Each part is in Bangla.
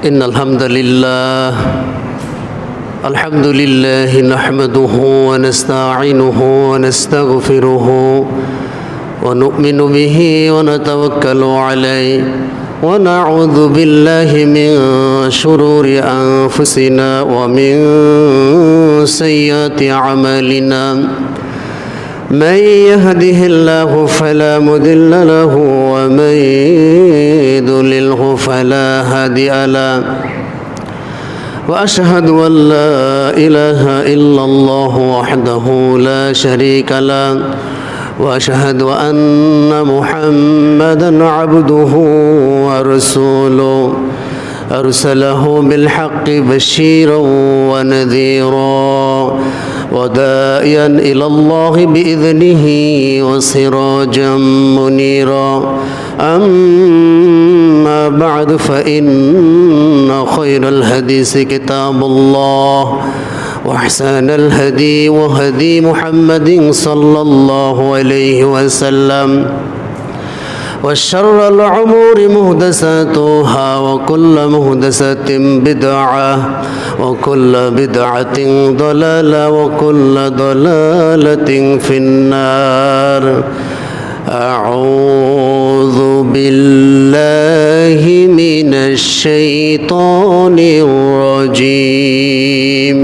إن الحمد لله نحمده ونستعينه ونستغفره ونؤمن به ونتوكل عليه ونعوذ بالله من شرور أنفسنا ومن سيئات أعمالنا من يهده الله فلا مضل له ومن يضلله فلا هادي له وأشهد أن لا إله إلا الله وحده لا شريك له وأشهد أن محمدا عبده ورسوله أرسله بالحق بشيرا ونذيرا وداعيا إلى الله بإذنه وسراجا منيرا أما بعد فإن خير الحديث كتاب الله وأحسن الهدي وهدي محمد صلى الله عليه وسلم وشر الأمور محدثاتها وكل محدثة بدعة وكل بدعة ضلالة وكل ضلالة في النار أعوذ بالله من الشيطان الرجيم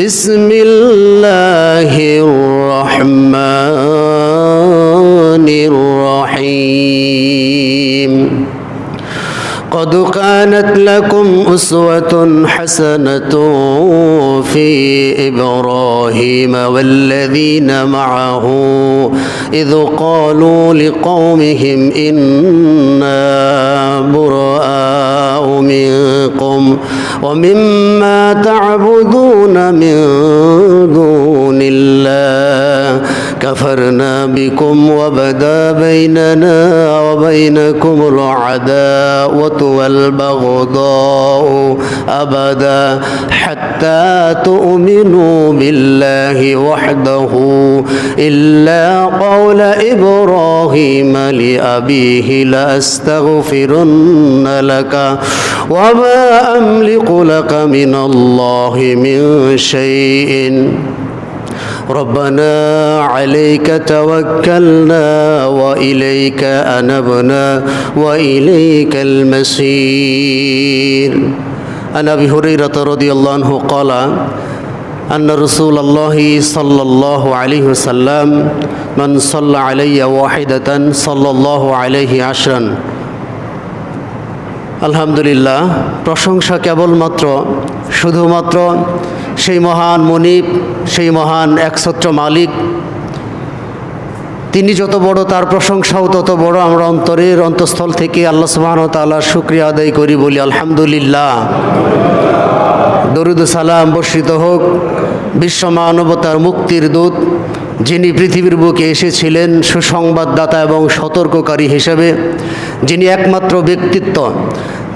بسم الله الرحمن الرحيم قد كانت لكم أسوة حسنة في إبراهيم والذين معه إذ قالوا لقومهم إنا براء منكم ومما تعبدون من دون الله كفرنا بكم وبدا بيننا وبينكم العداوة والبغضاء أبدا حتى تؤمنوا بالله وحده إلا قول إبراهيم لأبيه لأستغفرن لك وما أملك لك من الله من شيء ربنا عليك توكلنا وإليك أنبنا وإليك المصير. عن أبي هريرة رضي الله عنه قال أن رسول الله صلى الله عليه وسلم من صلى علي واحدة صلى الله عليه عشرا. আলহামদুলিল্লাহ, প্রশংসা কেবলমাত্র শুধুমাত্র সেই মহান মুনিব, সেই মহান একছত্র মালিক, তিনি যত বড় তার প্রশংসাও তত বড়। আমরা অন্তরের অন্তঃস্থল থেকে আল্লাহ সুবহানাহু ওয়া তাআলার শুকরিয়া আদায় করি, বলি আলহামদুলিল্লাহ। দরুদ সালাম বর্ষিত হোক বিশ্ব মানবতার মুক্তির দূত, যিনি পৃথিবীর বুকে এসেছিলেন সুসংবাদদাতা এবং সতর্ককারী হিসেবে, যিনি একমাত্র ব্যক্তিত্ব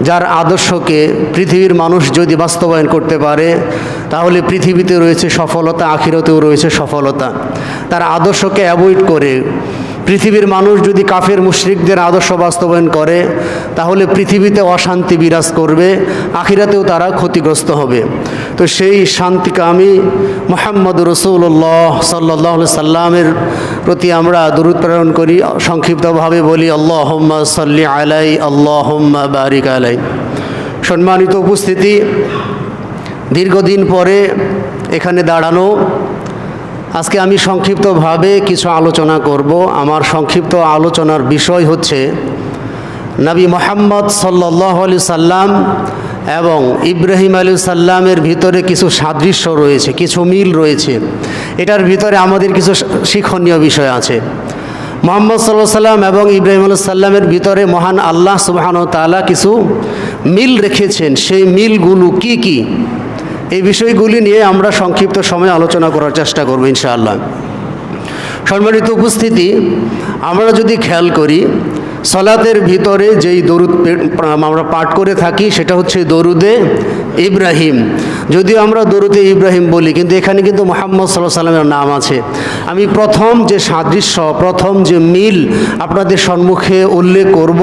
যার আদর্শকে পৃথিবীর মানুষ যদি বাস্তবায়ন করতে পারে তাহলে পৃথিবীতে রয়েছে সফলতা, আখিরাতেও রয়েছে সফলতা। তার আদর্শকে অ্যাভয়েড করে পৃথিবীর মানুষ যদি কাফের মুশরিকদের আদর্শ বাস্তবায়ন করে তাহলে পৃথিবীতে অশান্তি বিরাজ করবে, আখিরাতেও তারা ক্ষতিগ্রস্ত হবে। তো সেই শান্তিকামী মুহাম্মদ রাসূলুল্লাহ সাল্লাল্লাহু আলাইহি সাল্লামের প্রতি আমরা দরুদ প্রেরণ করি। সংক্ষিপ্তভাবে বলি আল্লাহুম্মা সাল্লি আলাই আল্লাহুম্মা বারিক আলাই। সম্মানিত উপস্থিতি, দীর্ঘদিন পরে এখানে দাঁড়ানো, আজকে আমি সংক্ষিপ্তভাবে কিছু আলোচনা করব। আমার সংক্ষিপ্ত আলোচনার বিষয় হচ্ছে নবী মুহাম্মদ সাল্লাল্লাহু আলাইহি সাল্লাম এবং ইব্রাহিম আলাইহিস সালামের ভিতরে কিছু সাদৃশ্য রয়েছে, কিছু মিল রয়েছে। এটার ভিতরে আমাদের কিছু শিক্ষণীয় বিষয় আছে। মুহাম্মদ সাল্লাল্লাহু আলাইহি সাল্লাম এবং ইব্রাহিম আলাইহিস সালামের ভিতরে মহান আল্লাহ সুবহানাহু ওয়া তাআলা কিছু মিল রেখেছেন। সেই মিলগুলো কি কি, এই বিষয়গুলি নিয়ে আমরা সংক্ষিপ্ত সময়ে আলোচনা করার চেষ্টা করব ইনশাআল্লাহ। সম্মানিত উপস্থিতি, আমরা যদি খেয়াল করি সালাতের ভিতরে যেই দরুদ আমরা পাঠ করে থাকি সেটা হচ্ছে দরুদে ইব্রাহিম। যদিও আমরা দরুদে ইব্রাহিম বলি, কিন্তু এখানে কিন্তু মুহাম্মদ সাল্লাল্লাহু আলাইহি ওয়াসাল্লামের নাম আছে। আমি প্রথম যে সাদৃশ্য, প্রথম যে মিল আপনাদের সম্মুখে উল্লেখ করব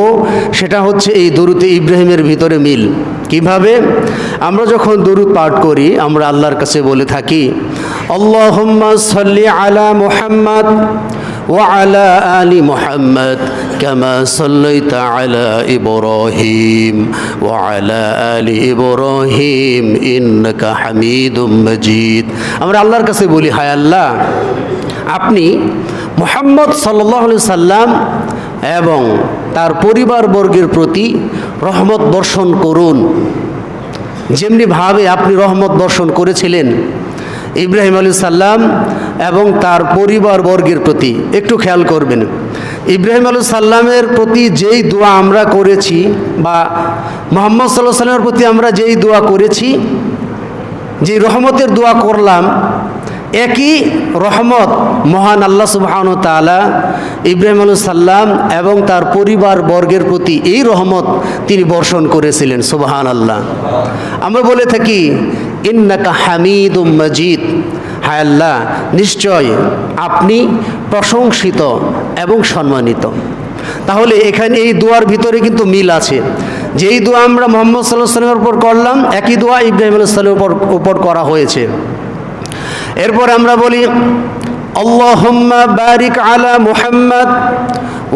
সেটা হচ্ছে এই দরুদে ইব্রাহিমের ভিতরে মিল। কিভাবে? আমরা যখন দরুদ পাঠ করি আমরা আল্লাহর কাছে বলে থাকি, আল্লাহুম্মা সাল্লি আলা মুহাম্মাদ ওয়া আলা আলি মুহাম্মাদ কামা সাল্লাইতা আলা ইব্রাহিম ওয়া আলা আলি ইব্রাহিম ইন্নাকা হামিদুম মাজিদ। আমরা আল্লাহর কাছে বলি, হায় আল্লাহ, আপনি মুহাম্মদ সাল্লাল্লাহু আলাইহি সাল্লাম এবং তার পরিবারবর্গের প্রতি রহমত বর্ষণ করুন, যেমনিভাবে আপনি রহমত বর্ষণ করেছিলেন ইব্রাহিম আলাইহিস সালাম এবং তার পরিবারবর্গের প্রতি। একটু খেয়াল করবেন, ইব্রাহিম আলাইহিস সালামের প্রতি যেই দোয়া আমরা করেছি বা মুহাম্মদ সাল্লাল্লাহু আলাইহি সাল্লামের প্রতি আমরা যেই দোয়া করেছি, যেই রহমতের দোয়া করলাম, একই রহমত মহান আল্লাহ সুবহানাহু ওয়া তাআলা ইব্রাহিম আলাইহিস সালাম এবং তার পরিবারবর্গের প্রতি এই রহমত তিনি বর্ষণ করেছিলেন। সুবহানাল্লাহ। আমরা বলে থাকি, ইন্নাকা হামিদুম মাজিদ, হায় আল্লাহ, নিশ্চয় আপনি প্রশংসিত এবং সম্মানিত। তাহলে এখানে এই দোয়ার ভিতরে কিন্তু মিল আছে। যেই দোয়া আমরা মুহাম্মদ সাল্লাল্লাহু আলাইহি সাল্লামের উপর করলাম, একই দোয়া ইব্রাহিম আলাইহিস সালামের উপর করা হয়েছে। এরপর আমরা বলি, আল্লাহুম্মা বারিক আলা মুহাম্মাদ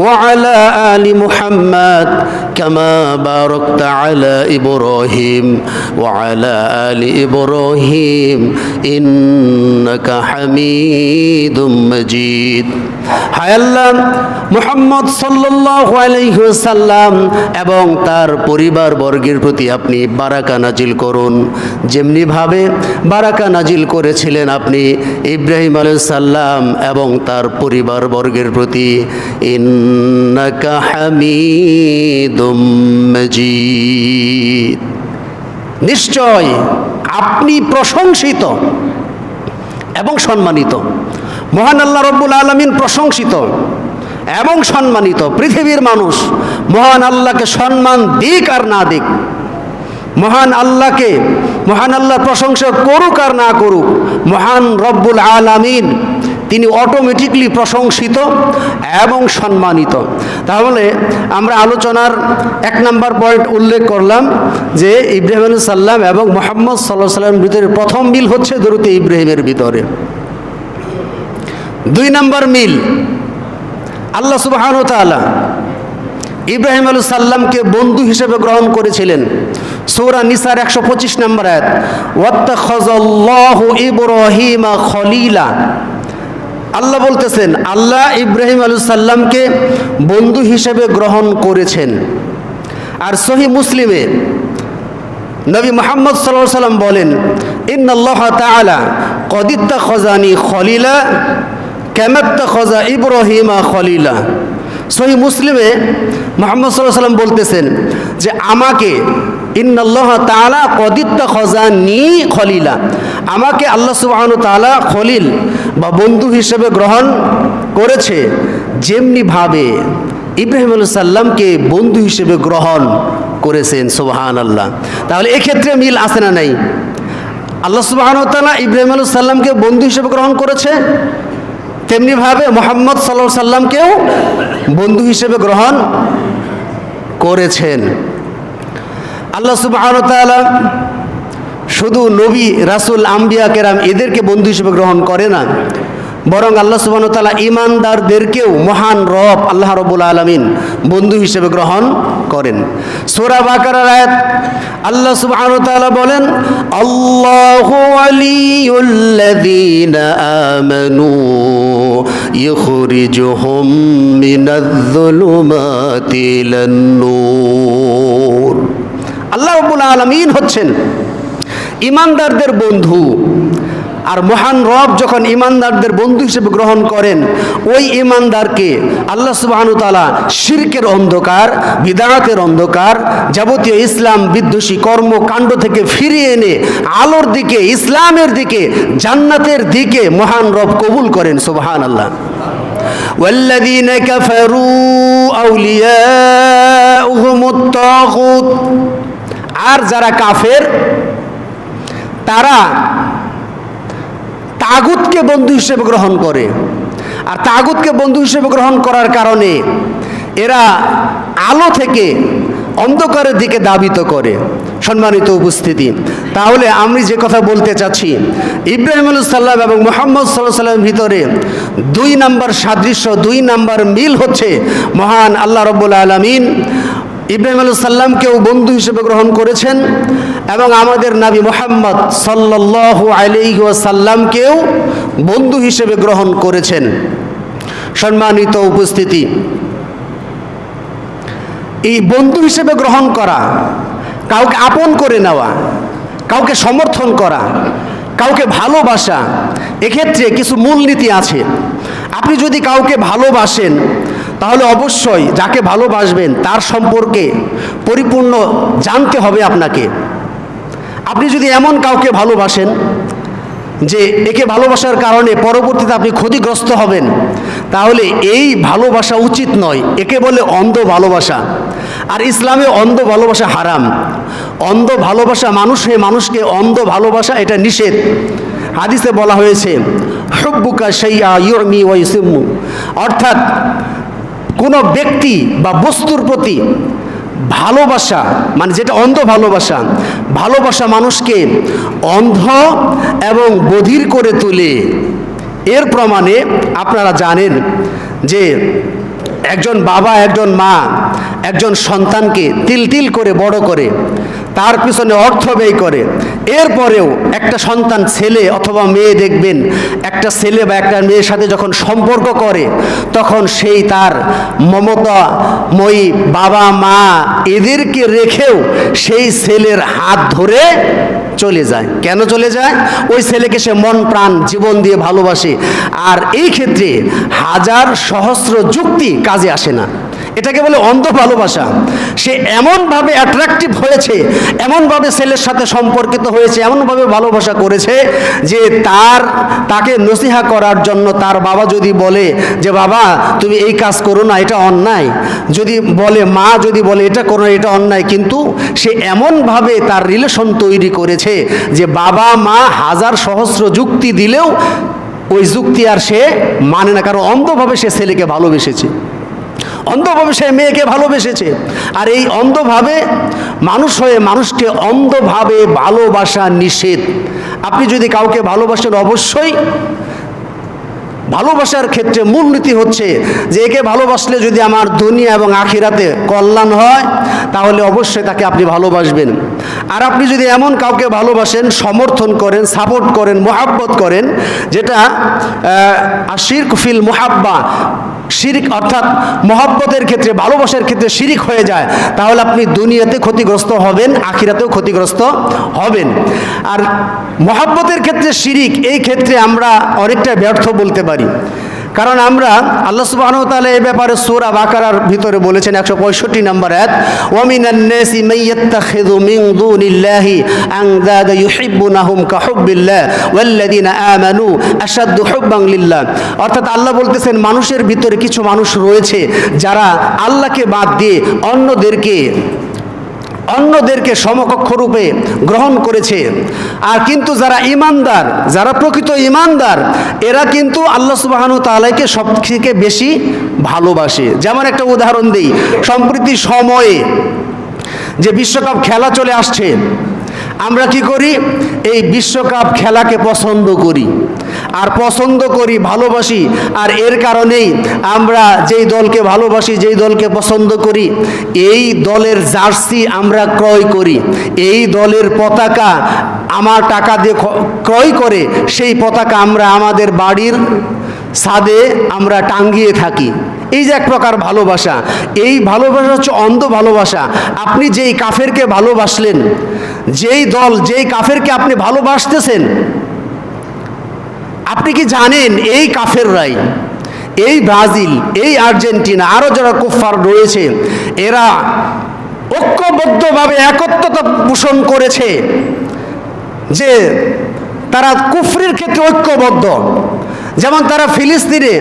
ওয়া আলা আলি মুহাম্মাদ কামা বারাকতা আলা ইব্রাহিম ওয়া আলা আলি ইব্রাহিম ইন্নাকা হামিদুম মাজিদ। হায় আল্লাহ, মুহাম্মদ সাল্লাল্লাহু আলাইহি ওয়াসাল্লাম এবং তার পরিবারবর্গের প্রতি আপনি বারাকা নাজিল করুন, যেমনিভাবে বারাকা নাজিল করেছিলেন আপনি ইব্রাহিম আলাইহিস সালাম এবং তার পরিবারবর্গের প্রতি। ইন্নাকা হামিদুম মাজিদ, নিশ্চয় আপনি প্রশংসিত এবং সম্মানিত। মহান আল্লাহ রব্বুল আলামিন প্রশংসিত এবং সম্মানিত। পৃথিবীর মানুষ মহান আল্লাহকে সম্মান দিক আর না দিক, মহান আল্লাহর প্রশংসা করুক আর না করুক, মহান রব্বুল আলামিন তিনি অটোমেটিকলি প্রশংসিত এবং সম্মানিত। তাহলে আমরা আলোচনার 1 নম্বর পয়েন্ট উল্লেখ করলাম যে ইব্রাহিম আলাইহিস সালাম এবং মুহাম্মদ সাল্লাল্লাহু আলাইহি সাল্লামের ভিতরে প্রথম মিল হচ্ছে দরুদে ইব্রাহিমের ভিতরে। 2 নম্বর মিল, আল্লাহ সুবহানাহু ওয়া তাআলা ইব্রাহিম আলাইহিস সালামকে বন্ধু হিসেবে গ্রহণ করেছিলেন। সূরা নিসার 125 নম্বর আয়াত, ওয়াত্তাখাযাল্লাহু ইব্রাহিমা খলিলা। আল্লাহ বলতেছেন, আল্লাহ ইব্রাহিম আলাইহিস সালামকে বন্ধু হিসেবে গ্রহণ করেছেন। আর সহিহ মুসলিমে নবী মুহাম্মদ সাল্লাল্লাহু আলাইহি সাল্লাম বলেন, ইন্নাল্লাহ তাআলা ক্বাদ ইত্তাখাযানি খলিলা কামা ইত্তাখাযা ইব্রাহিমা খলিলা। সহিহ মুসলিমে মুহাম্মদ সাল্লাল্লাহু আলাইহি সাল্লাম বলতেছেন যে আমাকে, ইন্নাল্লাহ তাআলা ক্বাদ ইত্তাখাযানি খলিলা, আমাকে আল্লাহ সুবহানাহু ওয়া তাআলা খলিল বা বন্ধু হিসেবে গ্রহণ করেছে, যেমনিভাবে ইব্রাহিম আলাইহিস সালামকে বন্ধু হিসেবে গ্রহণ করেছেন। সুবহানাল্লাহ। তাহলে এক্ষেত্রে মিল আছে না নাই? আল্লাহ সুবহানাহু ওয়া তাআলা ইব্রাহিম আলাইহিস সালামকে বন্ধু হিসেবে গ্রহণ করেছে, তেমনিভাবে মুহাম্মদ সাল্লাল্লাহু আলাইহি সাল্লামকেও বন্ধু হিসেবে গ্রহণ করেছেন। আল্লাহ সুবহানাহু ওয়া তাআলা শুধু নবী, রাসূল, আম্বিয়া কেরাম এদেরকে বন্ধু হিসেবে গ্রহণ করে না, বরং আল্লাহ সুবহানাহু ওয়া তাআলা ঈমানদারদেরকেও মহান রব আল্লাহ রাব্বুল আলামিন বন্ধু হিসেবে গ্রহণ করেন। সূরা বাকারার আয়াত আল্লাহ সুবহানাহু ওয়া তাআলা বলেন, আল্লাহু ওয়ালিয়ুল্লাযীনা আমানু ইখরিজুহুম মিনায-যুলুমাতি ইলান-নূর। আল্লাহ রাব্বুল আলামিন হচ্ছেন ঈমানদারদের বন্ধু। আর মহান রব যখন ঈমানদারদের বন্ধু হিসেবে গ্রহণ করেন, ওই ঈমানদারকে আল্লাহ সুবহানাহু ওয়া তাআলা শিরকের অন্ধকার, বিদআতের অন্ধকার, যাবতীয় ইসলাম বিদ্বেষী কর্মকাণ্ড থেকে ফিরিয়ে এনে আলোর দিকে, ইসলামের দিকে, জান্নাতের দিকে মহান রব কবুল করেন। সুবহানাল্লাহ। ওয়াল্লাযীনা কাফারু আউলিয়াউহুমুত তাগুত, আর যারা কাফের তারা তাগুতকে বন্ধু হিসেবে গ্রহণ করে। আর তাগুতকে বন্ধু হিসেবে গ্রহণ করার কারণে এরা আলো থেকে অন্ধকারের দিকে ধাবিত করে। সম্মানিত উপস্থিতি, তাহলে আমি যে কথা বলতে চাচ্ছি, ইব্রাহিম আলাইহিস সালাম এবং মুহাম্মদ সাল্লাল্লাহু আলাইহি ওয়াসাল্লামের ভিতরে 2 নম্বর সাদৃশ্য, 2 নম্বর মিল হচ্ছে মহান আল্লাহ রাব্বুল আলামিন ইব্রাহিম আলাইহিস সালামকেও বন্ধু হিসেবে গ্রহণ করেছেন এবং আমাদের নবী মুহাম্মদ সাল্লাল্লাহু আলাইহি ওয়াসাল্লামকেও বন্ধু হিসেবে গ্রহণ করেছেন। সম্মানিত উপস্থিতি, এই বন্ধু হিসেবে গ্রহণ করা, কাউকে আপন করে নেওয়া, কাউকে সমর্থন করা, কাউকে ভালোবাসা, এক্ষেত্রে কিছু মূলনীতি আছে। আপনি যদি কাউকে ভালোবাসেন তাহলে অবশ্যই যাকে ভালোবাসবেন তার সম্পর্কে পরিপূর্ণ জানতে হবে আপনাকে। আপনি যদি এমন কাউকে ভালোবাসেন যে একে ভালোবাসার কারণে পরবর্তীতে আপনি ক্ষতিগ্রস্ত হবেন, তাহলে এই ভালোবাসা উচিত নয়, একে বলে অন্ধ ভালোবাসা। আর ইসলামে অন্ধ ভালোবাসা হারাম। অন্ধ ভালোবাসা, মানুষকে অন্ধ ভালোবাসা এটা নিষেধ। হাদিসে বলা হয়েছে হুব্বুকা শাইআ ইউমি ওয়া ইউসিমু, অর্থাৎ কোনো ব্যক্তি বা বস্তুর প্রতি ভালোবাসা, মানে যেটা অন্ধ ভালোবাসা, ভালোবাসা মানুষকে অন্ধ এবং বধির করে তোলে। এর প্রমাণে আপনারা জানেন যে একজন বাবা, একজন মা একজন সন্তানকে তিল তিল করে বড় করে, তার পিছনে অর্থ ব্যয় করে, এরপরেও একটা সন্তান, ছেলে অথবা মেয়ে দেখবেন, একটা ছেলে বা একটা মেয়ের সাথে যখন সম্পর্ক করে তখন সেই তার মমতাময়ী বাবা মা এদেরকে রেখেও সেই ছেলের হাত ধরে চলে যায়। কেন চলে যায়? ওই ছেলেকে সে মন প্রাণ জীবন দিয়ে ভালোবাসে। আর এই ক্ষেত্রে হাজার সহস্র যুক্তি কাজে আসে না। এটাকে বলে অন্ধ ভালোবাসা। সে এমনভাবে অ্যাট্রাকটিভ হয়েছে, এমনভাবে ছেলের সাথে সম্পর্কিত হয়েছে, এমনভাবে ভালোবাসা করেছে যে তাকে নসিহা করার জন্য তার বাবা যদি বলে যে বাবা তুমি এই কাজ করো না, এটা অন্যায়, যদি বলে মা যদি বলে এটা করো না, এটা অন্যায়, কিন্তু সে এমনভাবে তার রিলেশন তৈরি করেছে যে বাবা মা হাজার সহস্র যুক্তি দিলেও ওই যুক্তি আর সে মানে না, কারণ অন্ধভাবে সে ছেলেকে ভালোবেসেছে, অন্ধভাবে সে মেয়েকে ভালোবেসেছে। আর এই অন্ধভাবে মানুষ হয়ে মানুষকে অন্ধভাবে ভালোবাসা নিষেধ। আপনি যদি কাউকে ভালোবাসেন, অবশ্যই ভালোবাসার ক্ষেত্রে মূলনীতি হচ্ছে যে একে ভালোবাসলে যদি আমার দুনিয়া এবং আখিরাতে কল্যাণ হয় তাহলে অবশ্যই তাকে আপনি ভালোবাসবেন। আর আপনি যদি এমন কাউকে ভালোবাসেন, সমর্থন করেন, সাপোর্ট করেন, মোহাব্বত করেন, যেটা শিরক ফিল মুহাব্বা, শিরিক অর্থাৎ মহব্বতের ক্ষেত্রে, ভালোবাসার ক্ষেত্রে শিরিক হয়ে যায়, তাহলে আপনি দুনিয়াতে ক্ষতিগ্রস্ত হবেন, আখিরাতেও ক্ষতিগ্রস্ত হবেন। আর মহব্বতের ক্ষেত্রে শিরিক, এই ক্ষেত্রে আমরা অনেকটা ব্যর্থ বলতে পারি। কারণ আমরা আল্লাহ সুবহানাহু ওয়া তাআলা এই ব্যাপারে সূরা বাকারার ভিতরে বলেছেন 165 নম্বর আয়াত, ওয়া মিনান নাসি মাইয়াত্তাখিযু মিন দুনিল্লাহি আনদাদা ইউহিব্বুনাহুম কাহুব্বিল্লাহ ওয়াল্লাযিনা আমানু আশাদ্দু হুব্বান লিল্লাহ। অর্থাৎ আল্লাহ বলতেছেন মানুষের ভিতরে কিছু মানুষ রয়েছে যারা আল্লাহকে বাদ দিয়ে অন্যদেরকে সমকক্ষ রূপে গ্রহণ করেছে। আর কিন্তু যারা ইমানদার, যারা প্রকৃত ইমানদার, এরা কিন্তু আল্লাহ সুবহানাহু ওয়া তাআলাকে সবথেকে বেশি ভালোবাসে। যেমন একটা উদাহরণ দিই, সম্প্রতি সময়ে যে বিশ্বকাপ খেলা চলে আসছে, আমরা কি করি? এই বিশ্বকাপ খেলাকে পছন্দ করি, আর পছন্দ করি, ভালোবাসি। আর এর কারণেই আমরা যেই দলকে ভালোবাসি, যেই দলকে পছন্দ করি, এই দলের জার্সি আমরা ক্রয় করি, এই দলের পতাকা আমার টাকা দিয়ে ক্রয় করে সেই পতাকা আমরা আমাদের বাড়ির ছাদে আমরা টাঙ্গিয়ে থাকি। এই যে এক প্রকার ভালোবাসা, এই ভালোবাসা হচ্ছে অন্ধ ভালোবাসা। আপনি যেই কাফেরকে ভালোবাসলেন, যেই দল, যেই কাফেরকে আপনি ভালোবাসতেছেন, আপনি কি জানেন এই কাফেররাই, এই ব্রাজিল, এই আর্জেন্টিনা, আরও যারা কুফফার রয়েছে, এরা ঐক্যবদ্ধভাবে একত্রতা পোষণ করেছে যে তারা কুফরির ক্ষেত্রে ঐক্যবদ্ধ। যেমন তারা ফিলিস্তিনে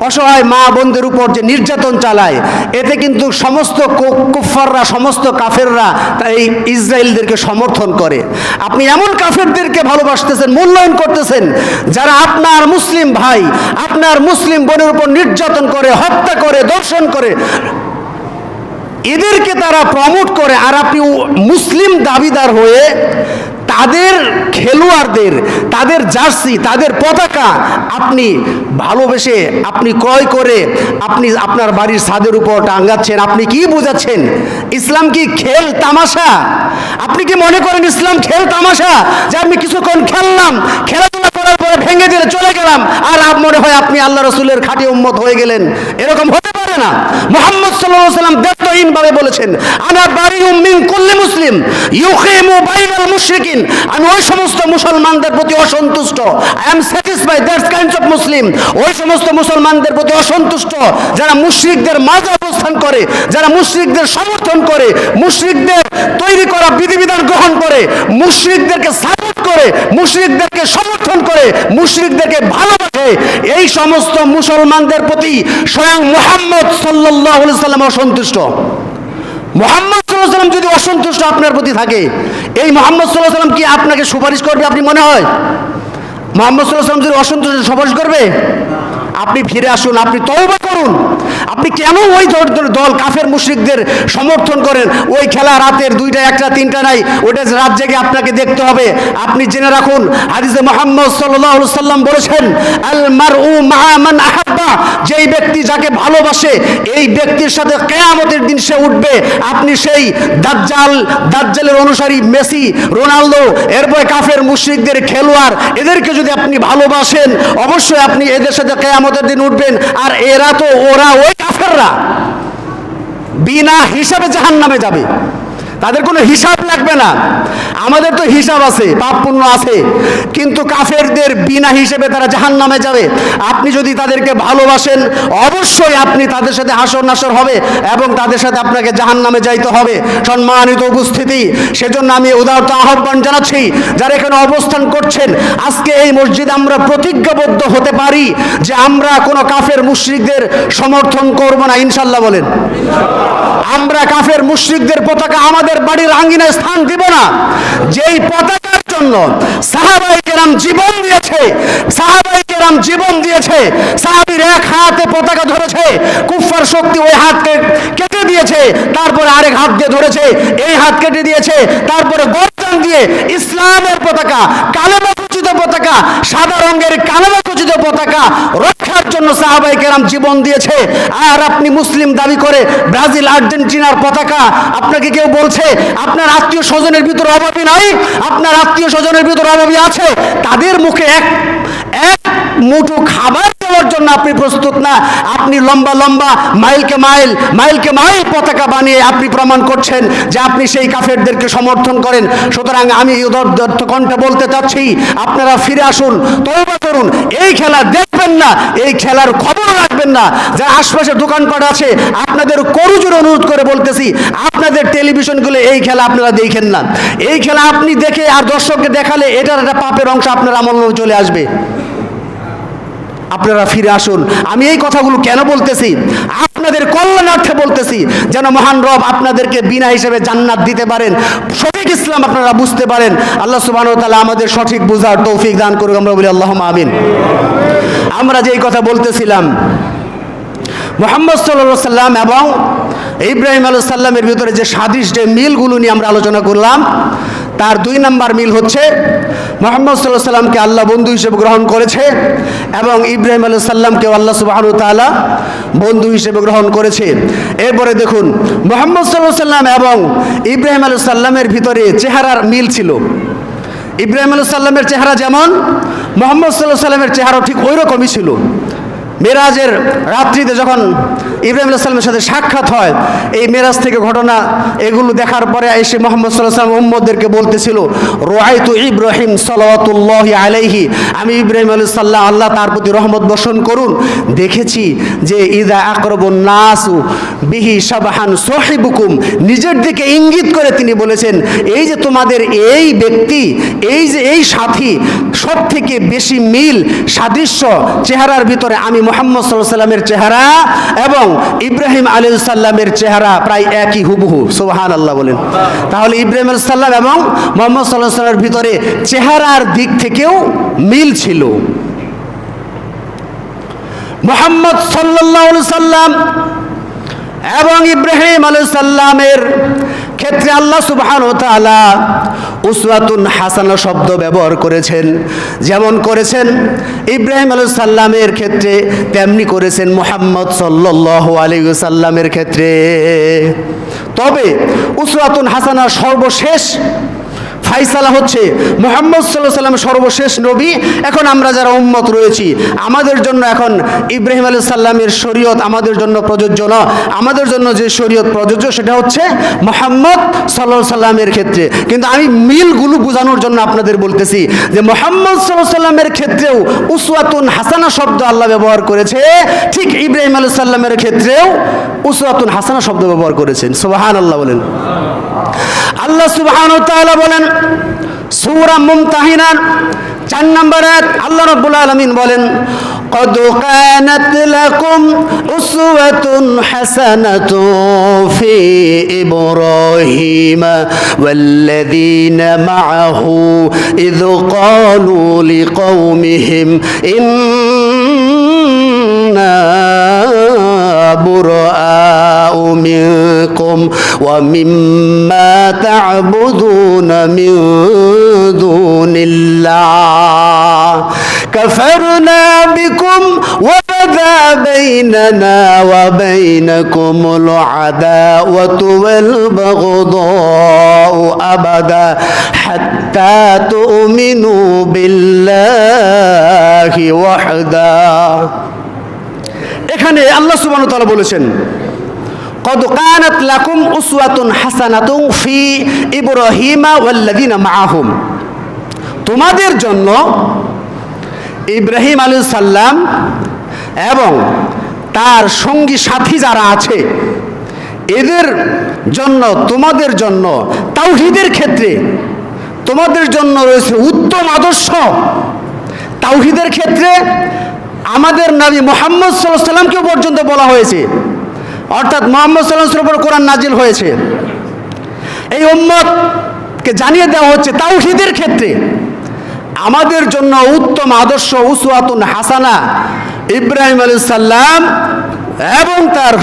অসহায় মা বোনদের উপর যে নির্যাতন চালায়, এতে কিন্তু সমস্ত কুফফাররা, সমস্ত কাফেররা এই ইসরায়েলদেরকে সমর্থন করে। আপনি এমন কাফেরদেরকে ভালোবাসতেছেন, মূল্যায়ন করতেছেন, যারা আপনার মুসলিম ভাই, আপনার মুসলিম বোনের উপর নির্যাতন করে, হত্যা করে, দর্শন করে, এদেরকে তারা প্রমোট করে। আর আপনি মুসলিম দাবিদার হয়ে তাদের খেলোয়াড়দের, তাদের জার্সি, তাদের পতাকা আপনি ভালোবেসে, আপনি ক্রয় করে আপনি আপনার বাড়ির ছাদের উপর টাঙ্গাচ্ছেন। আপনি কি বোঝাচ্ছেন? ইসলাম কি খেল তামাশা? আপনি কি মনে করেন ইসলাম খেল তামাশা, যে আমি কিছুক্ষণ খেললাম, খেলাধুলা করার পরে ভেঙে দিয়ে চলে গেলাম, আর মনে হয় আপনি আল্লাহ রসুলের খাঁটি উম্মত হয়ে গেলেন? এরকম হতে পারে না। মুহাম্মদ সাল্লাল্লাহু আলাইহি ওয়াসাল্লাম ব্যর্থহীনভাবে বলেছেন, আনা বারিউম মিন কুল্লি মুসলিম ইউকিমু বাইনাল মুশরিকিন, আমি ওই সমস্ত মুসলমানদের প্রতি অসন্তুষ্ট। I am satisfied that's kinds of Muslim. ওই সমস্ত মুসলমানদের প্রতি অসন্তুষ্ট যারা মুশরিকদের মাঝে অবস্থান করে, যারা মুশরিকদের সমর্থন করে, মুশরিকদের তৈরি করা বিধিবিধান গ্রহণ করে, মুশরিকদেরকে সাপোর্ট করে, মুশরিকদেরকে সমর্থন করে, মুশরিকদেরকে ভালোবাসে, এই সমস্ত মুসলমানদের প্রতি স্বয়ং মুহাম্মদ সাল্লাল্লাহু আলাইহি ওয়াসাল্লাম অসন্তুষ্ট। মুহাম্মদ সাল্লাল্লাহু আলাইহি ওয়াসাল্লাম যদি অসন্তুষ্ট আপনার প্রতি থাকে, এই মুহাম্মদ সাল্লাল্লাহু আলাইহি ওয়াসাল্লাম কি আপনাকে সুপারিশ করবে? আপনি মনে হয় মুহাম্মদ সাল্লাল্লাহু আলাইহি ওয়াসাল্লাম যদি অসন্তুষ্ট সুপারিশ করবে? আপনি ফিরে আসুন, আপনি তওবা করুন। আপনি কেন ওই দল কাফের মুশরিকদের সমর্থন করেন? ওই খেলা রাতের 2টা 1টা 3টা নাই, ওটা রাত জেগে আপনাকে দেখতে হবে। আপনি জেনে রাখুন, হাদিসে মুহাম্মদ সাল্লাল্লাহু আলাইহি ওয়াসাল্লাম বলেছেন, আল মারউ মা মান আহাব্বা, যেই ব্যক্তি যাকে ভালোবাসে এই ব্যক্তির সাথে কিয়ামতের দিন সে উঠবে। আপনি সেই দাজ্জালের অনুসারী মেসি, রোনালদো, এরপরে কাফের মুশরিকদের খেলোয়াড়, এদেরকে যদি আপনি ভালোবাসেন, অবশ্যই আপনি এদের সাথে কিয়ামতের দিন উঠবেন। আর ওরা ওই কাফেররা বিনা হিসাবে জাহান্নামে যাবে, তাদের কোনো হিসাব লাগবে না। আমাদের তো হিসাব আছে, পাপ পুণ্য আছে, কিন্তু কাফেরদের বিনা হিসেবে তারা জাহান্নামে যাবে। আপনি যদি তাদেরকে ভালোবাসেন, অবশ্যই আপনি তাদের সাথে হাসর নাসর হবে এবং তাদের সাথে আপনাকে জাহান্নামে যাইতে হবে। সম্মানিত উপস্থিতি, সেজন্য আমি উদারত আহ্বান জানাচ্ছি, যারা এখানে অবস্থান করছেন, আজকে এই মসজিদে আমরা প্রতিজ্ঞাবদ্ধ হতে পারি যে আমরা কোনো কাফের মুশরিকদের সমর্থন করব না, ইনশাল্লাহ বলেন। আমরা কাফের মুশরিকদের পতাকা আমাদের বাড়ির আঙ্গিনায় স্থান দিব না। যেই পতাকার জন্য সাহাবায়ে কেরাম জীবন দিয়েছে, সাহাবায়ে কেরাম জীবন দিয়েছে, সাহাবীর এক হাতে পতাকা ধরেছে, কুফফার শক্তি ওই হাতকে কেটে দিয়েছে, তারপরে আরেক হাত দিয়ে ধরেছে, এই হাত কেটে দিয়েছে, তারপরে গর্দান দিয়ে ইসলামের পতাকা, কালেমা খচিত পতাকা, সাদা রঙের কালেমা খচিত পতাকা রক্ষার জন্য সাহাবায়ে কেরাম জীবন দিয়েছে। আর আপনি মুসলিম দাবি করে ব্রাজিল, আর্জেন্টিনার পতাকা, আপনাকে কেউ বলছে আপনার আত্মীয় স্বজনের ভিতরে অভাবী নাই? আপনার আত্মীয় স্বজনের ভিতরে অভাবী আছে, তাদের মুখে এক মুঠো খাবার দেওয়ার জন্য আপনি প্রস্তুত না। আপনি লম্বা লম্বা মাইলকে মাইল পতাকা বানিয়ে আপনি প্রমাণ করছেন যে আপনি সেই কাফেরদেরকে সমর্থন করেন। সুতরাং আমি উদাত্ত কণ্ঠে বলতে চাচ্ছি, আপনারা ফিরে আসুন, তওবা করুন। এই খেলা দেখবেন না, এই খেলার খবর রাখবেন না। যারা আশপাশে দোকানপাট আছে, আপনাদের করজোড়ে অনুরোধ করে বলতেছি, আপনাদের টেলিভিশনগুলো এই খেলা আপনারা দেখেন না। এই খেলা আপনি দেখে আর দর্শককে দেখালে এটার একটা পাপের অংশ আপনার আমলে চলে আসবে। আপনারা ফিরে আসুন। আমি এই কথাগুলো কেন বলতেছি? আপনাদের কল্যাণার্থে বলতেছি, যেন মহান রব আপনাদেরকে বিনা হিসেবে জান্নাত দিতে পারেন, সঠিক ইসলাম আপনারা বুঝতে পারেন। আল্লাহ সুবহানাহু ওয়া তাআলা আমাদের সঠিক বুঝার তৌফিক দান করুন, আমরা বলি আল্লাহুম্মা আমিন। আমরা যে এই কথা বলতেছিলাম, মুহাম্মদ সাল্লাল্লাহু আলাইহি সাল্লাম এবং ইব্রাহিম আলাইহিস সালামের ভিতরে যে সাদৃশ্য, যে মিলগুলো নিয়ে আমরা আলোচনা করলাম, তার 2 নম্বর মিল হচ্ছে মুহাম্মদ সাল্লাল্লাহু আলাইহি সাল্লামকে আল্লাহ বন্ধু হিসেবে গ্রহণ করেছে এবং ইব্রাহিম আলাইহিস সালামকে আল্লাহ সুবহানাহু ওয়া তাআলা বন্ধু হিসেবে গ্রহণ করেছে। এরপরে দেখুন, মুহাম্মদ সাল্লাল্লাহু আলাইহি সাল্লাম এবং ইব্রাহিম আলাইহিস সালামের ভিতরে চেহারার মিল ছিল। ইব্রাহিম আলাইহিস সালামের চেহারা যেমন, মুহাম্মদ সাল্লাল্লাহু আলাইহি সাল্লামের চেহারাও ঠিক ওই রকমই ছিল। মেরাজের রাত্রিতে যখন ইব্রাহিম আলাইহিস সালামের সাথে সাক্ষাৎ হয়, এই মেরাজ থেকে ঘটনা এগুলো দেখার পরে এসে মুহাম্মদ সাল্লাল্লাহু আলাইহি ওয়াসাল্লাম উম্মতদেরকে বলতেছিল, রাআইতু ইব্রাহিম সাল্লাল্লাহু আলাইহি, আমি ইব্রাহিম আলাইহিস সালাম আল্লাহ তার প্রতি রহমত বর্ষণ করুন দেখেছি যে ইযা আকরাবুন নাসু বিহি শাবাহান সাহিবুকুম, নিজের দিকে ইঙ্গিত করে তিনি বলেছেন এই যে তোমাদের এই ব্যক্তি, এই যে এই সাথী সব থেকে বেশি মিল সাদৃশ্য চেহারার ভিতরে আমি মুহাম্মদ সাল্লাল্লাহু আলাইহি সাল্লামের চেহারা এবং ইব্রাহিম আলাইহিস সালামের চেহারা প্রায় একই হুবহু। সুবহানাল্লাহ বলেন। তাহলে ইব্রাহিম আলাইহিস সালাম এবং মুহাম্মদ সাল্লাল্লাহু আলাইহি সাল্লামের ভিতরে চেহারার দিক থেকেও মিল ছিল। মুহাম্মদ সাল্লাল্লাহু আলাইহি সাল্লাম এবং ইব্রাহিম আলাইহিস সালামের ক্ষেত্রে আল্লাহ সুবহানাহু ওয়া তাআলা উসওয়াতুন হাসানা শব্দ ব্যবহার করেছেন। যেমন করেছেন ইব্রাহিম আলাইহিস সালামের ক্ষেত্রে, তেমনি করেছেন মুহাম্মদ সাল্লাল্লাহু আলাইহি ওয়াসাল্লামের ক্ষেত্রে। তবে উসওয়াতুন হাসানার সর্বশেষ ফাইসালা হচ্ছে মুহাম্মদ সাল্লাল্লাহু আলাইহি ওয়াসাল্লাম সর্বশেষ নবী। এখন আমরা যারা উম্মত রয়েছি আমাদের জন্য এখন ইব্রাহিম আলাইহিস সালামের শরীয়ত আমাদের জন্য প্রযোজ্য না। আমাদের জন্য যে শরীয়ত প্রযোজ্য সেটা হচ্ছে মুহাম্মদ সাল্লাল্লাহু আলাইহি ওয়াসাল্লামের ক্ষেত্রে। কিন্তু আমি মিলগুলো বোঝানোর জন্য আপনাদের বলতেছি যে মুহাম্মদ সাল্লাল্লাহু আলাইহি ওয়াসাল্লামের ক্ষেত্রেও উসওয়াতুন হাসানা শব্দ আল্লাহ ব্যবহার করেছে, ঠিক ইব্রাহিম আলাইহিস সালামের ক্ষেত্রেও উসওয়াতুন হাসানা শব্দ ব্যবহার করেছেন। সুবহানাল্লাহ বলেন। আল্লাহ সুবহানাহু ওয়া তাআলা বলেন সূরা মুমতাহিনা 4 নম্বর আয়াত, আল্লাহ রাব্বুল আলামিন বলেন قد كانت لكم أسوة حسنة في إبراهيم والذين معه إذ قالوا لقومهم إنا براء منكم ومما تعبدون من دون الله كفرنا بكم وبدا بيننا وبينكم العداوة والبغضاء أبدا حتى تؤمنوا بالله وحده। এখানে আল্লাহ সুবহানাহু ওয়া তাআলা বলেছেন قد كانت لكم أسوة حسنة في إبراهيم والذين معهم, তোমাদের জন্য ইব্রাহিম আলাইহিস সালাম এবং তার সঙ্গী সাথী যারা আছে এদের জন্য, তোমাদের জন্য তাওহীদের ক্ষেত্রে তোমাদের জন্য রয়েছে উত্তম আদর্শ। তাওহীদের ক্ষেত্রে আমাদের নবী মুহাম্মদ সাল্লাল্লাহু আলাইহি ওয়াসাল্লামকে পর্যন্ত বলা হয়েছে, অর্থাৎ মুহাম্মদ সাল্লাল্লাহু আলাইহি ওয়াসাল্লামের উপর কোরআন নাজিল হয়েছে। এই উম্মতকে জানিয়ে দেওয়া হচ্ছে তাওহীদের ক্ষেত্রে আমাদের জন্য উত্তম আদর্শ উসওয়াতুন হাসানা ইব্রাহিম আলাইহিস সালাম এবং তার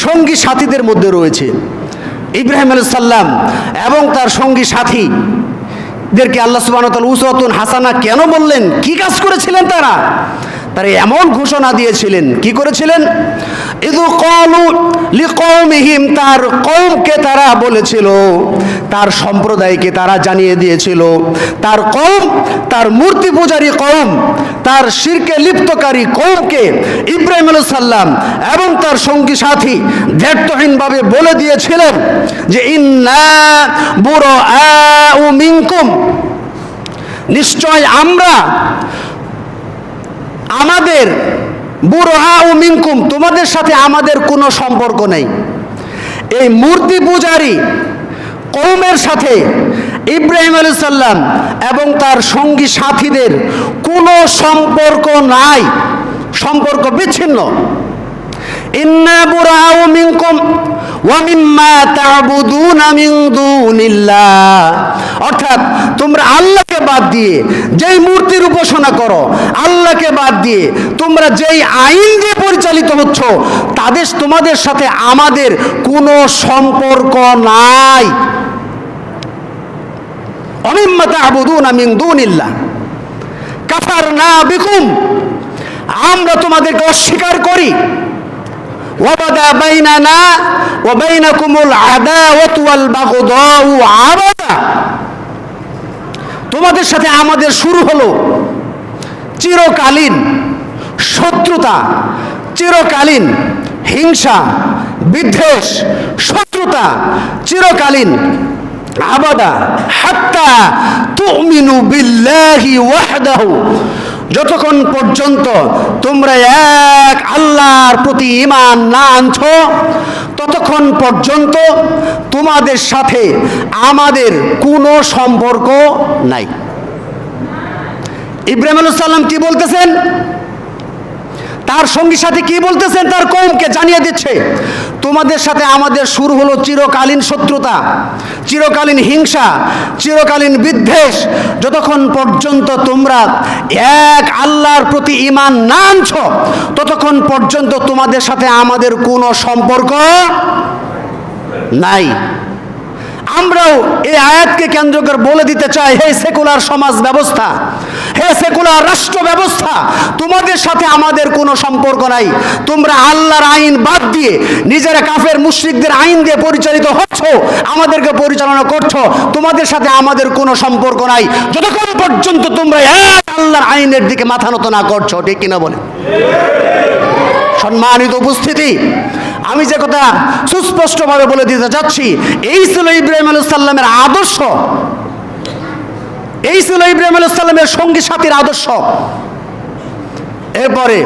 সঙ্গী সাথীদের মধ্যে রয়েছে। ইব্রাহিম আলাইহিস সালাম এবং তার সঙ্গী সাথীদেরকে আল্লাহ সুবহানাহু ওয়া তাআলা উসওয়াতুন হাসানা কেন বললেন? কি কাজ করেছিলেন তারা? তারা এমন ঘোষণা দিয়েছিলেন, কি করেছিলেন? ইযু ক্বালু লিকওমিহিম, তার কওমকে তারা বলেছিল, তার সম্প্রদায়কে তারা জানিয়ে দিয়েছিল, তার কওম, তার মূর্তি পূজারী কওম, তার শিরকে লিপ্তকারী কওমকে ইব্রাহিম আলাইহিস সালাম এবং তার সঙ্গী সাথী দ্ব্যর্থহীনভাবে বলে দিয়েছিলেন যে ইন্না বুরাআউ মিনকুম, নিশ্চয় আমরা আমাদের বুরাআউ মিনকুম, তোমাদের সাথে আমাদের কোনো সম্পর্ক নেই। এই মূর্তি পূজারী কওমের সাথে ইব্রাহিম আলাইহিস সালাম এবং তার সঙ্গী সাথীদের কোনো সম্পর্ক নাই, সম্পর্ক বিচ্ছিন্ন। ইন্না বুরাআউ মিনকুম ওয়া মিম্মা তা'বুদুনা মিন দুনিল্লাহ, অর্থাৎ তোমরা আল্লাহকে বাদ দিয়ে যেই মূর্তির উপাসনা করো, আল্লাহকে বাদ দিয়ে তোমরা যেই আইন দিয়ে পরিচালিত হচ্ছ, তাদের তোমাদের সাথে আমাদের কোনো সম্পর্ক নাই। ওয়া মিম্মা তা'বুদুনা মিন দুনিল্লাহ কাফারনা বিকুম, আমরা তোমাদেরকে অস্বীকার করি। ওয়াবাদা বাইনানা ওয়া বাইনাকুমুল আদাওয়াতু ওয়াল বাগদাউ আবাদা, তোমাদের সাথে আমাদের শুরু হলো চিরকালীন শত্রুতা, চিরকালীন হিংসা, বিদ্বেষ, শত্রুতা চিরকালীন আবাদা হাত্তা তুমিনু বিল্লাহি ওয়াহদাহু, যতক্ষণ পর্যন্ত তোমরা এক আল্লাহর প্রতি ঈমান না আনছো ততক্ষণ পর্যন্ত তোমাদের সাথে আমাদের কোনো সম্পর্ক নাই। ইব্রাহিম আলাইহিস সালাম কি বলতেছেন? তার সঙ্গী সাথে কি বলতেছেন? তার কওমকে জানিয়ে দিচ্ছে, তোমাদের সাথে আমাদের শুরু হলো চিরকালীন শত্রুতা, চিরকালীন হিংসা, চিরকালীন বিদ্বেষ, যতক্ষণ পর্যন্ত তোমরা এক আল্লাহর প্রতি ঈমান না আনছো ততক্ষণ পর্যন্ত তোমাদের সাথে আমাদের কোনো সম্পর্ক নাই। আমরাও এই আয়াতকে কেন্দ্র করে বলে দিতে চাই, হে সেকুলার সমাজ ব্যবস্থা, হে সেকুলার রাষ্ট্র ব্যবস্থা, তোমাদের সাথে আমাদের কোনো সম্পর্ক নাই। তোমরা আল্লাহর আইন বাদ দিয়ে নিজেরা কাফের মুশরিকদের আইন দিয়ে পরিচালিত হচ্ছ, আমাদেরকে পরিচালনা করছো, তোমাদের সাথে আমাদের কোনো সম্পর্ক নাই যতক্ষণ পর্যন্ত তোমরা এক আল্লাহর আইনের দিকে মাথা নত না করছো। ঠিক কিনা বলে? সম্মানিত উপস্থিতি, আমি যে কথা সুস্পষ্টভাবে বলে দিতে চাচ্ছি, এই ছিল ইব্রাহিম আলাইহিস সালামের আদর্শ, এই ছিল ইব্রাহিম আলাইহিস সালামের সঙ্গী সাথীর আদর্শ। এরপরে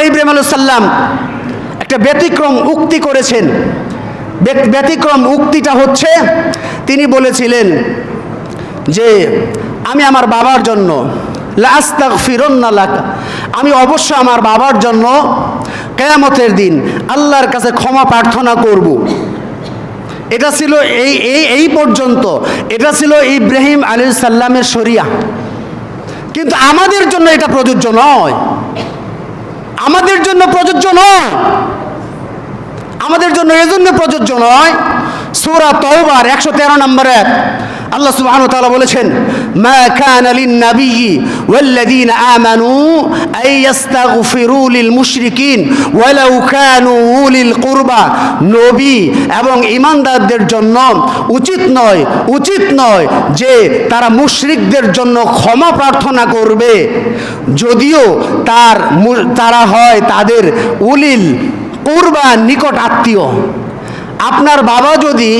ইব্রাহিম আলাইহিস সালাম একটা ব্যতিক্রম উক্তি করেছেন। ব্যতিক্রম উক্তিটা হচ্ছে, তিনি বলেছিলেন যে আমি আমার বাবার জন্য লাস্তাগফিরুন্না লাকা, আমি অবশ্য আমার বাবার জন্য কিয়ামতের দিন আল্লাহর কাছে ক্ষমা প্রার্থনা করব। এটা ছিল এই পর্যন্ত এটা ছিল ইব্রাহিম আলাইহিস সালামের শরিয়া। কিন্তু আমাদের জন্য এটা প্রযোজ্য নয়, আমাদের জন্য প্রযোজ্য নয়, আমাদের জন্য এজন্য প্রযোজ্য নয়। সূরা তাওবার 113 নম্বর আয়াত আল্লাহ সুবহানাহু ওয়া তাআলা বলেছেন, মা কানা লিন-নাবিয়্যি ওয়াল্লাযীনা আমানু আন ইস্তাগফিরু লিল মুশরিকিন ওয়ালাউ কানু উলিল কুরবা, নবী এবং ঈমানদারদের জন্য উচিত নয় যে তারা মুশরিকদের জন্য ক্ষমা প্রার্থনা করবে, যদিও তারা হয় তাদের উলিল কুরবা, নিকট আত্মীয়। আপনার বাবা যদি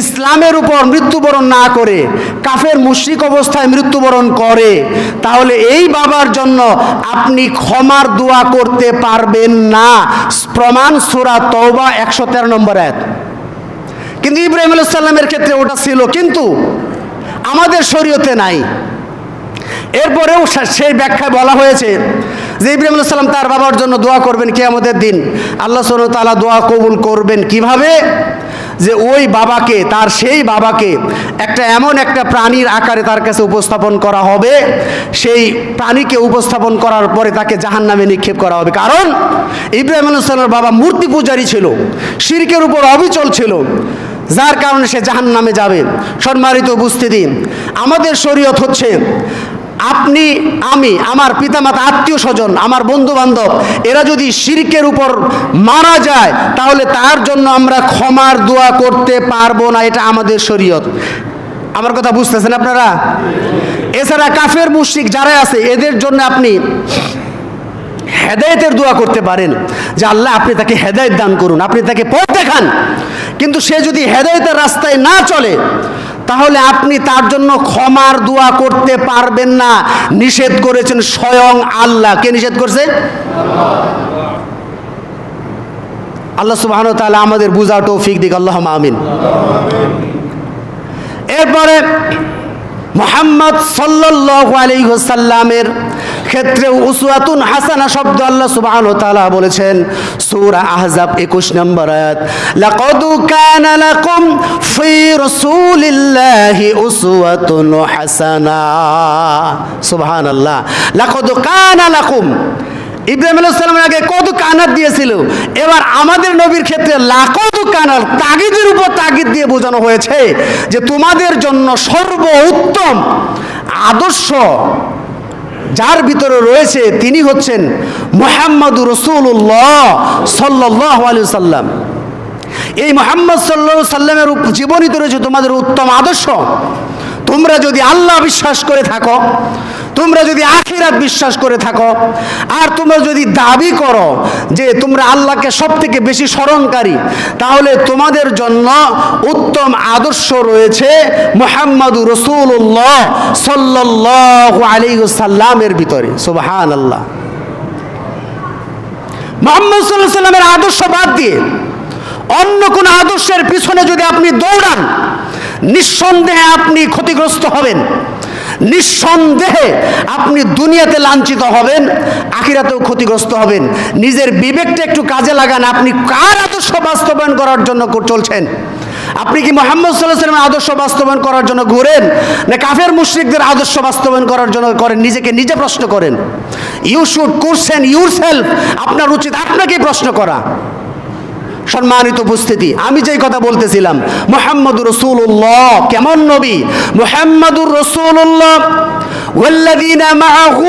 ইসলামের উপর মৃত্যুবরণ না করে কাফের মুশরিক অবস্থায় মৃত্যুবরণ করে, তাহলে এই বাবার জন্য আপনি ক্ষমার দোয়া করতে পারবেন না। প্রমাণ সূরা তাওবা 113 নম্বর আয়াত। কিন্তু ইব্রাহিম আলাইহিস সালামের ক্ষেত্রে ওটা ছিল, কিন্তু আমাদের শরীয়তে নাই। এরপরেও সেই ব্যাখ্যায় বলা হয়েছে যে ইব্রাহিম আলাইহিস সালাম তার বাবার জন্য দোয়া করবেন কিয়ামতের দিন। আল্লাহ সুবহানাহু ওয়া তাআলা দোয়া কবুল করবেন কিভাবে? যে ওই বাবাকে, সেই বাবাকে এমন একটা প্রাণীর আকারে তার কাছে উপস্থাপন করা হবে, সেই প্রাণীকে উপস্থাপন করার পরে তাকে জাহান্নামে নিক্ষেপ করা হবে। কারণ ইব্রাহিম আলাইহিস সালামের বাবা মূর্তি পূজারী ছিল, শিরকের উপর অবিচল ছিল, যার কারণে সে জাহান্নামে যাবে। সম্মানিত উপস্থিতি, আমাদের শরীয়ত হচ্ছে আপনি, আমি, আমার পিতামাতা, আত্মীয় স্বজন, আমার বন্ধু বান্ধব, এরা যদি শিরকের উপর মারা যায় তাহলে তার জন্য আমরা ক্ষমার দোয়া করতে পারবো না, এটা আমাদের শরীয়ত। আমার কথা বুঝতেছেন আপনারা? এছাড়া কাফের মুশরিক যারা আছে এদের জন্য আপনি হেদায়েতের দোয়া করতে পারেন যে আল্লাহ আপনি তাকে হেদায়েত দান করুন, আপনি তাকে পথ দেখান। কিন্তু সে যদি হেদায়েতের রাস্তায় না চলে তাহলে আপনি তার জন্য ক্ষমার দোয়া করতে পারবেন না। নিষেধ করেছেন স্বয়ং আল্লাহ। কে নিষেধ করছে? আল্লাহ সুবহানাহু ওয়া তাআলা আমাদের বুঝার তৌফিক দিক, আল্লাহুম্মা আমিন। এরপরে মুহাম্মদ সাল্লাল্লাহু আলাইহি ওয়াসাল্লামের ক্ষেত্রে উসওয়াতুন হাসানা শব্দ আল্লাহ সুবহানাহু ওয়া তাআলা বলেছেন সূরা আহজাব 21 নম্বর আয়াত, লাকাদ কানা লাকুম ফি রাসূলিল্লাহি উসওয়াতুন হাসানা। সুবহানাল্লাহ, লাকাদ কানা লাকুম। ইব্রাহিম আলাইহিস সালামের আগে কত কানাত দিয়েছিল, এবার আমাদের নবীর ক্ষেত্রে লাকাদ কানা, তাগিদের উপর তাগিদ দিয়ে বোঝানো হয়েছে যে তোমাদের জন্য সর্বোত্তম আদর্শ যার ভিতরে রয়েছে তিনি হচ্ছেন মুহাম্মদুর রাসূলুল্লাহ সাল্লাল্লাহু আলাইহি ওয়াসাল্লাম। এই মুহাম্মদ সাল্লাল্লাহু আলাইহি ওয়াসাল্লামের জীবনীতে রয়েছে তোমাদের উত্তম আদর্শ। তোমরা যদি আল্লাহ বিশ্বাস করে থাকো তোমরা যদি আখিরাত বিশ্বাস করে থাকো, আর তোমরা যদি দাবি করো যে তোমরা আল্লাহকে সব থেকে বেশি স্মরণকারী, তাহলে তোমাদের জন্য উত্তম আদর্শ রয়েছে মুহাম্মাদুর রাসূলুল্লাহ সাল্লাল্লাহু আলাইহি ওয়াসাল্লামের ভিতরে। সুবহানাল্লাহ। মুহাম্মদ সাল্লাল্লাহু আলাইহি ওয়াসাল্লামের আদর্শ বাদ দিয়ে অন্য কোন আদর্শের পিছনে যদি আপনি দৌড়ান, নিঃসন্দেহে আপনি ক্ষতিগ্রস্ত হবেন, নিঃসন্দেহে আপনি দুনিয়াতে লাঞ্ছিত হবেন, আখিরাতেও ক্ষতিগ্রস্ত হবেন। নিজের বিবেকটা একটু কাজে লাগান। আপনি কার আদর্শ বাস্তবায়ন করার জন্য চলছেন? আপনি কি মুহাম্মদ সাল্লাল্লাহু আলাইহি ওয়াসাল্লামের আদর্শ বাস্তবায়ন করার জন্য ঘুরেন, না কাফের মুশরিকদের আদর্শ বাস্তবায়ন করার জন্য করেন? নিজেকে নিজে প্রশ্ন করেন। You should question yourself. আপনার উচিত আপনাকেই প্রশ্ন করা। সম্মানিত উপস্থিতি, আমি যেই কথা বলতেছিলাম, মুহাম্মাদুর রাসূলুল্লাহ কেমন নবী? মুহাম্মাদুর রাসূলুল্লাহ ওয়াল্লাযীনা মাআহু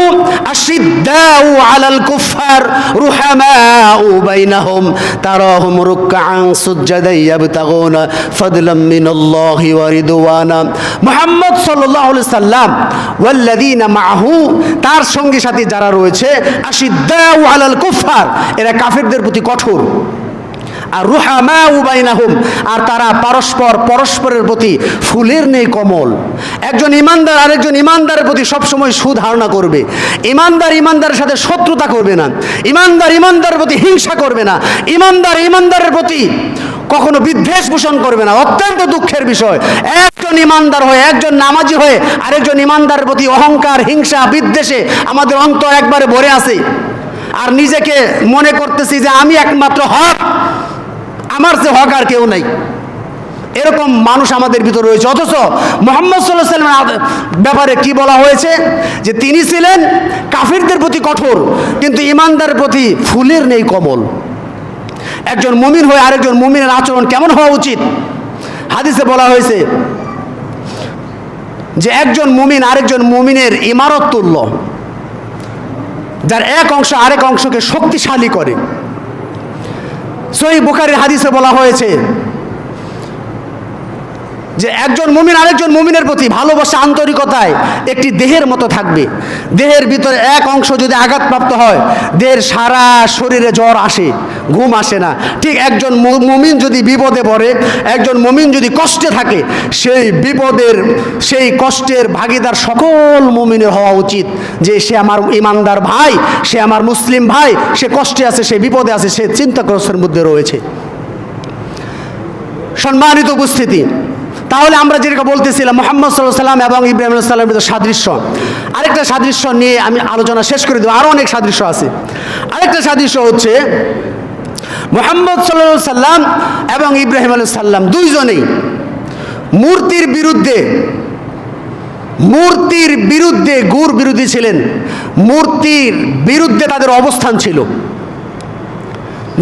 আশিদ্দাউ আলাল কুফার রুহামাউ বাইনাহুম তারাহুম রুকআন সুজদান ইয়াবতাগুনা ফাদলাম মিনাল্লাহি ওয়া রিদওয়ানা। মুহাম্মদ সাল্লাল্লাহু আলাইহি সাল্লাম ওয়াল্লাযীনা মাআহু, তার সঙ্গী সাথী যারা রয়েছে, আশিদ্দাউ আলাল কুফার, এরা কাফেরদের প্রতি কঠোর। আর রুহামাউ বাইনাহুম, আর তারা পরস্পরের প্রতি ফুলের নেই কমল। একজন ইমানদার আরেকজন ইমানদারের প্রতি সবসময় সুধারণা করবে। ইমানদার ইমানদারের সাথে শত্রুতা করবে না, ইমানদার ইমানদারের প্রতি হিংসা করবে না, ইমানদার ইমানদারের প্রতি কখনো বিদ্বেষ পোষণ করবে না। অত্যন্ত দুঃখের বিষয়, একজন ইমানদার হয়ে, একজন নামাজি হয়ে আরেকজন ইমানদারের প্রতি অহংকার, হিংসা, বিদ্বেষে আমাদের অন্তর একবারে ভরে আছে। আর নিজেকে মনে করতেছি যে আমি একমাত্র হক, আমার যে হক আর কেউ নাই, এরকম মানুষ আমাদের ভিতরে রয়েছে। অথচ মুহাম্মদ সাল্লাল্লাহু আলাইহি ওয়াসাল্লামের ব্যাপারে কি বলা হয়েছে? যে তিনি ছিলেন কাফিরদের প্রতি কঠোর, কিন্তু ইমানদারের প্রতি ফুলের নেই কমল। একজন মুমিন হয়ে আরেকজন মুমিনের আচরণ কেমন হওয়া উচিত? হাদিসে বলা হয়েছে যে একজন মুমিন আরেকজন মুমিনের ইমারত তুল্য, যার এক অংশ আরেক অংশকে শক্তিশালী করে। সহিহ বুখারীর হাদিসে বলা হয়েছে যে একজন মুমিন আরেকজন মুমিনের প্রতি ভালোবাসা, আন্তরিকতায় একটি দেহের মতো থাকবে। দেহের ভিতরে এক অংশ যদি আঘাতপ্রাপ্ত হয়, দেহের সারা শরীরে জ্বর আসে, ঘুম আসে না। ঠিক একজন মুমিন যদি বিপদে পড়ে, একজন মুমিন যদি কষ্টে থাকে, সেই বিপদের, সেই কষ্টের ভাগিদার সকল মুমিনের হওয়া উচিত। যে সে আমার ইমানদার ভাই, সে আমার মুসলিম ভাই, সে কষ্টে আছে, সে বিপদে আছে, সে চিন্তাগ্রস্তের মধ্যে রয়েছে। সম্মানিত উপস্থিতি, তাহলে আমরা যেটা বলতেছিলাম মুহাম্মদ সাল্লাল্লাহু আলাইহি ওয়াসাল্লাম এবং ইব্রাহিম আলাইহিস সালামের ভিতরে সাদৃশ্য। আরেকটা সাদৃশ্য নিয়ে আমি আলোচনা শেষ করে দেব, আরও অনেক সাদৃশ্য আছে। আরেকটা সাদৃশ্য হচ্ছে মুহাম্মদ সাল্লাল্লাহু আলাইহি ওয়াসাল্লাম এবং ইব্রাহিম আলাইহিস সালাম দুইজনেই মূর্তির বিরুদ্ধে গুর বিরোধী ছিলেন। মূর্তির বিরুদ্ধে তাদের অবস্থান ছিল।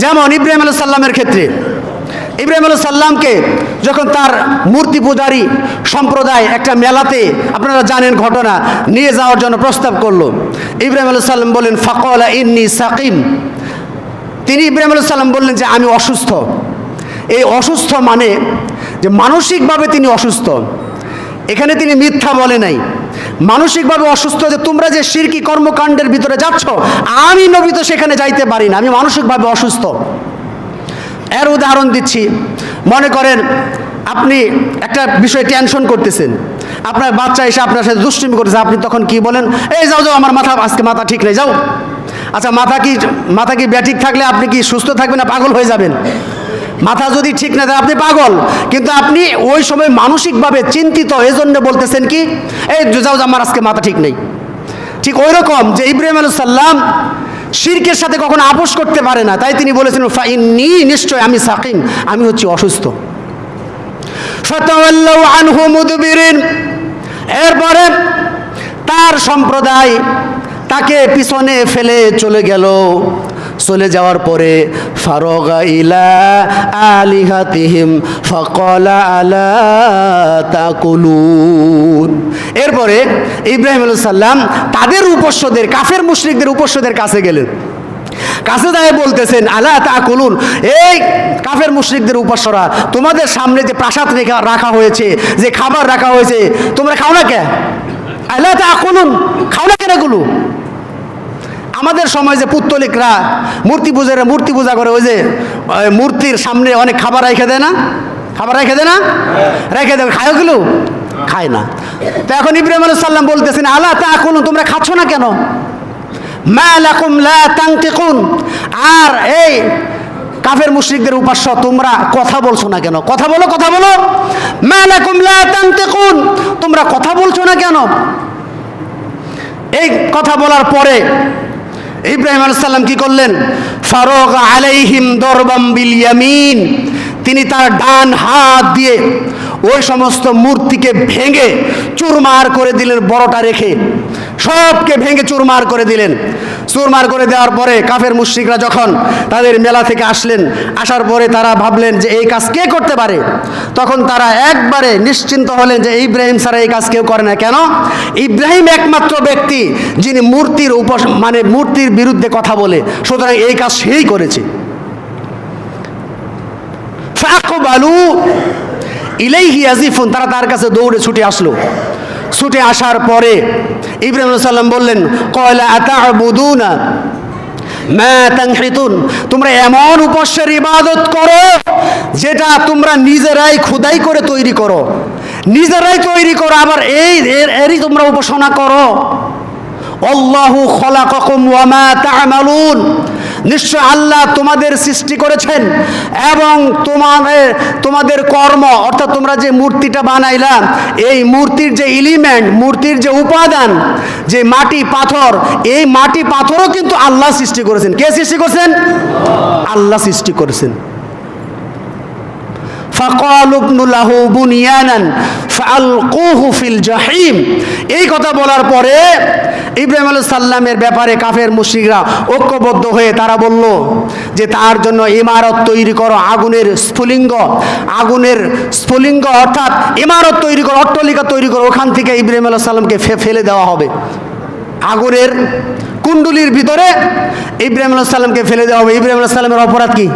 যেমন ইব্রাহিম আলাইহিস সালামের ক্ষেত্রে, ইব্রাহিম আলাইহিস সালামকে যখন তার মূর্তি পূজারী সম্প্রদায় একটা মেলাতে, আপনারা জানেন ঘটনা, নিয়ে যাওয়ার জন্য প্রস্তাব করলো, ইব্রাহিম আলাইহিস সালাম বলেন ফাকালা ইন্নী সাকিম। তিনি ইব্রাহিম আলাইহিস সালাম বললেন যে আমি অসুস্থ। এই অসুস্থ মানে যে মানসিকভাবে তিনি অসুস্থ। এখানে তিনি মিথ্যা বলে নাই, মানসিকভাবে অসুস্থ। যে তোমরা যে শিরকি কর্মকাণ্ডের ভিতরে যাচ্ছ, আমি নবী তো সেখানে যাইতে পারি না, আমি মানসিকভাবে অসুস্থ। এর উদাহরণ দিচ্ছি। মনে করেন আপনি একটা বিষয়ে টেনশন করতেছেন, আপনার বাচ্চা এসে আপনার সাথে দুষ্টুমি করতেছে, আপনি তখন কি বলেন? এই যাও যাও, আমার আজকে মাথা ঠিক নেই, যাও। আচ্ছা, মাথা কি ব্যাঠিক থাকলে আপনি কি সুস্থ থাকবেন না পাগল হয়ে যাবেন? মাথা যদি ঠিক না থাকে আপনি পাগল, কিন্তু আপনি ওই সময় মানসিকভাবে চিন্তিত, এজন্য বলতেছেন কি, এই যাও যাও, আমার আজকে মাথা ঠিক নেই। ঠিক ওই রকম যে ইব্রাহিম আলাইহিস সালাম শিরকের সাথে কখনো আপোষ করতে পারে না, তাই তিনি বলেছেন ফাইন্নী, নিশ্চয় আমি সাকিম, আমি হচ্ছি অসুস্থ। ফাতাওয়াল্লাউ আনহু মুদবিরিন, এরপরে তার সম্প্রদায় তাকে পিছনে ফেলে চলে গেল। চলে যাওয়ার পরে ফারাগা ইলা আলিহাতিহিম ফাকালা আলা তাকুলুন, এরপরে ইব্রাহিম আলাইহিস সালাম তাদের উপাস্যদের, কাফের মুশরিকদের উপাস্যদের কাছে গেলেন। কাছে দাঁড়িয়ে বলতেছেন আলা তাকুলুন, এই কাফের মুশরিকদের উপাস্যরা, তোমাদের সামনে যে প্রাসাদ রাখা হয়েছে, যে খাবার রাখা হয়েছে, তোমরা খাও না কে? আলা তাকুলুন, খাও না এগুলো? আমাদের সময় যে পুত্তলিকরা মূর্তি পূজা করে, ওই যে মূর্তির সামনে অনেক খাবার রেখে দেয় না, রেখে দেয়, খায় ওগুলো? খায় না। তো এখন ইব্রাহিম আলাইহিস সালাম বলতেছেন, আলা তাকুলুন, তোমরা খাচ্ছ না কেন? মা লাকুম লা তানতিকুন, আর এই কাফের মুশরিকদের উপাস্য তোমরা কথা বলছো না কেন? কথা বলো। মা লাকুম লা তানতিকুন, তোমরা কথা বলছো না কেন? এই কথা বলার পরে ইব্রাহিম আলাইহিস সালাম কি করলেন? ফারাগা আলাইহিম দরবাম বিল ইয়ামিন, তিনি তার ডান হাত দিয়ে ওই সমস্ত মূর্তিকে ভেঙে চুরমার করে দিলেন, বড়টা রেখে সবকে ভেঙে চুরমার করে দিলেন। চুরমার করে দেওয়ার পরে কাফের মুশরিকরা যখন তাদের মেলা থেকে আসলেন, আসার পরে তারা ভাবলেন যে এই কাজ কে করতে পারে। তখন তারা একবারে নিশ্চিন্ত হলেন যে ইব্রাহিম ছাড়া এই কাজ কেউ করে না। কেন? ইব্রাহিম একমাত্র ব্যক্তি যিনি মূর্তির বিরুদ্ধে কথা বলে, সুতরাং এই কাজ সেই করেছে। ফাকবালু ইলাইহি ইয়াজিফুন, তারা তার কাছে দৌড়ে ছুটে আসলো। ছুটে আসার পরে ইব্রাহিম আলাইহিস সালাম বললেন, ক্বালা আতা'বুদুনা মা তানহিতুন, তোমরা এমন উপাস্যের ইবাদত করো যেটা তোমরা নিজেরাই খোদাই করে তৈরি করো, আবার এরই তোমরা উপাসনা করো। আল্লাহু খলাকাকুম ওয়া মা তা'মালুন, নিশ্চয় আল্লাহ তোমাদের সৃষ্টি করেছেন এবং তোমাদের কর্ম, অর্থাৎ তোমরা যে মূর্তিটা বানাইলা, এই মূর্তির যে এলিমেন্ট, মূর্তির যে উপাদান, যে মাটি পাথর, এই মাটি পাথরও কিন্তু আল্লাহ সৃষ্টি করেছেন। কে সৃষ্টি করেছেন? আল্লাহ সৃষ্টি করেছেন। ফাকালু ইবনু লাহু বুনিয়ানান ফাআলকুহু ফিল জাহিম, এই কথা বলার পরে ইব্রাহিম আলাইহিস সালামের ব্যাপারে কাফের মুশরিকরা ঐক্যবদ্ধ হয়ে তারা বলল যে তার জন্য ইমারত তৈরি করো, আগুনের স্ফুলিঙ্গ অর্থাৎ ইমারত তৈরি করো, অট্টালিকা তৈরি করো, ওখান থেকে ইব্রাহিম আলাইহিস সালামকে ফেলে দেওয়া হবে। আগুনের কুণ্ডুলির ভিতরে ইব্রাহিম আলাইহিস সালামকে ফেলে দেওয়া হবে। ইব্রাহিম আলাইহিস সালামের অপরাধ কি?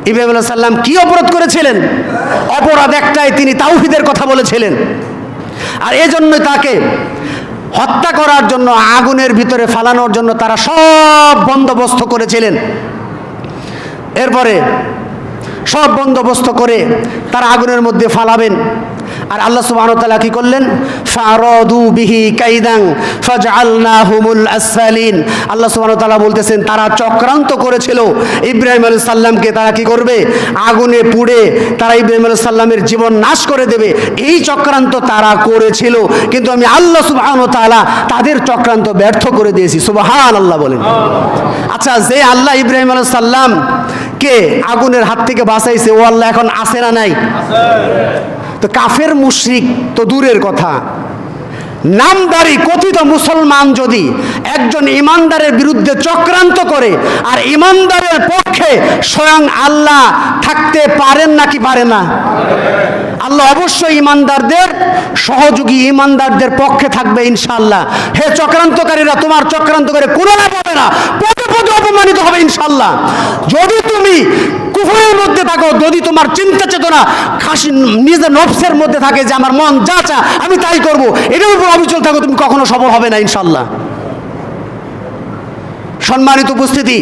ইব্রাহিম আলাইহিস সালাম কি অপরাধ করেছিলেন? অপরাধ একটাই, তিনি তাওহীদের কথা বলেছিলেন। আর এজন্যই তাকে হত্যা করার জন্য, আগুনের ভিতরে ফালানোর জন্য তারা সব বন্দোবস্ত করেছিলেন। এরপরে সব বন্দোবস্ত করে তারা আগুনের মধ্যে ফালাবেন। আর আল্লাহ সুবহানাহু ওয়া তাআলা কি করলেন? ফারাদু বিহি কাইদান ফাজআলনাহুমুল আসফালিন। আল্লাহ সুবহানাহু ওয়া তাআলা বলতেছেন তারা চক্রান্ত করেছিল ইব্রাহিম আলাইহিস সালামকে তারা কি করবে? আগুনে পুড়ে তারা ইব্রাহিম আলাইহিস সালামের জীবন নাশ করে দেবে, এই চক্রান্ত তারা করেছিল। কিন্তু আমি আল্লাহ সুবহানাহু ওয়া তাআলা তাদের চক্রান্ত ব্যর্থ করে দিয়েছি। সুবহানাল্লাহ বলেন। আচ্ছা, যে আল্লাহ ইব্রাহিম আলাইহিস সালামকে আগুনের হাত থেকে বাঁচাইছে, ও আল্লাহ এখন আছে না নাই? তো কাফের মুশরিক তো দূরের কথা, নামদারি কথিত মুসলমান যদি একজন ইমানদারের বিরুদ্ধে চক্রান্ত করে, আর ইমানদারের পক্ষে স্বয়ং আল্লাহ থাকতে পারেন নাকি পারে না? আল্লাহ অবশ্যই ইমানদারদের সহযোগী, ইমানদারদের পক্ষে থাকবে ইনশাআল্লাহ। হে চক্রান্তকারীরা, তোমার চক্রান্ত করে কোনো লাভ হবে না, পদে পদে অপমানিত হবে ইনশাআল্লাহ। যদি তুমি কুফরের মধ্যে থাকো, যদি তোমার চিন্তা চেতনা নিজের নফসের মধ্যে থাকে যে আমার মন যা চা আমি তাই করবো, এটার উপর অবিচল থাকো, তুমি কখনো সফল হবে না ইনশাআল্লাহ। সম্মানিত উপস্থিতি,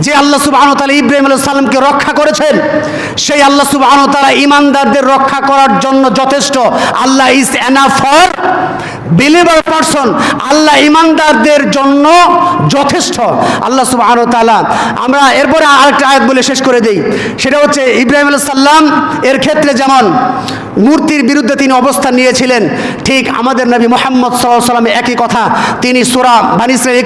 যে আল্লাহ সুবহানাহু ওয়া তাআলা ইব্রাহিম আলাইহিস সালামকে রক্ষা করেছেন, সেই আল্লাহ সুবহানাহু ওয়া তাআলা ঈমানদারদের রক্ষা করার জন্য যথেষ্ট। Allah is enough for believer person, Allah ঈমানদারদের জন্য যথেষ্ট। আল্লাহ সুবহানাহু ওয়া তাআলা, আমরা এরপরে আরেকটা আয়াত বলে শেষ করে দেই, সেটা হচ্ছে ইব্রাহিম আলাইহিস সালাম এর ক্ষেত্রে যেমন মূর্তির বিরুদ্ধে তিনি অবস্থান নিয়েছিলেন, ঠিক আমাদের নবী মুহাম্মদ সাল্লাল্লাহু আলাইহি ওয়াসাল্লাম একই কথা তিনি সূরা বনী ইসরাঈল